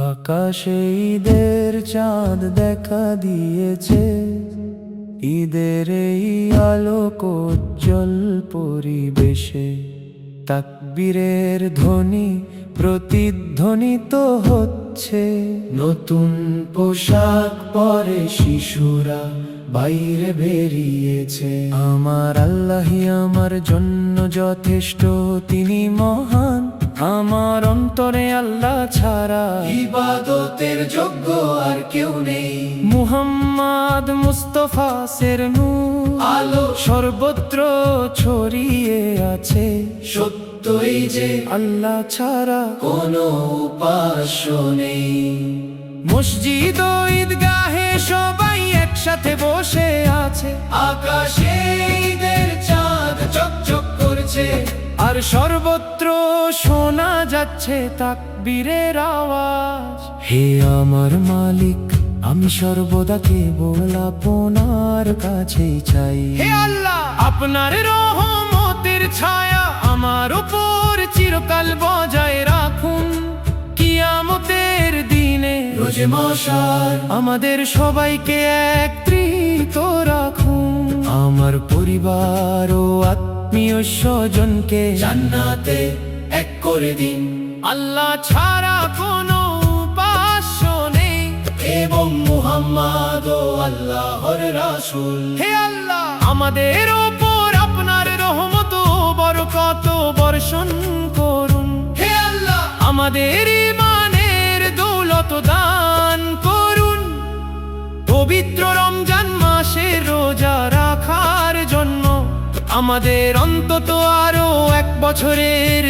আকাশে ঈদের চাঁদ দেখা দিয়েছে, ঈদের এই আলোকোজ্জ্বল পরিবেশে তাকবীরের ধ্বনি প্রতিধ্বনিত হচ্ছে। নতুন পোশাক পরে শিশুরা বাইরে বেরিয়েছে। আমার আল্লাহই আমার জন্য যথেষ্ট, তিনি মহান। আমার অন্তরে আল্লাহ ছাড়া ইবাদতের যোগ্য আর কেউ নেই। মুহাম্মদ মুস্তাফা সের নূর আলো সর্বত্র ছড়িয়ে আছে। সত্যই যে আল্লাহ ছাড়া কোনো উপাস্য নেই। মসজিদ ও ঈদগাহে সবাই একসাথে বসে আছে। আকাশে ঈদের চাঁদ চকচক করছে, আর সর্বত্র শোনা যাচ্ছে তাকবীরের আওয়াজ। হে আমার মালিক, আমি সর্বদা কেবল আপনার কাছেই চাই। হে আল্লাহ, আপনার রহমতের ছায়া আমার উপর চিরকাল বজায় রাখুন। কিয়ামতের দিনে রোজে মাশার আমাদের সবাইকে একত্রিত রাখুন। আমার পরিবার ও আত্মীয় স্বজনকে জান্নাতে এক করে দিন। আল্লাহ ছাড়া কোনো উপাস্য নেই, এবং মুহাম্মদ ও আল্লাহর রাসূল। হে আল্লাহ, আমাদের উপর আপনার রহমত ও বরকত বর্ষণ করুন। হে আল্লাহ, আমাদের ঈমানের দৌলত দান করুন। পবিত্র রমজান মাসে রোজা রাখার জন্য আমাদের অন্তত আরো 1 বছরের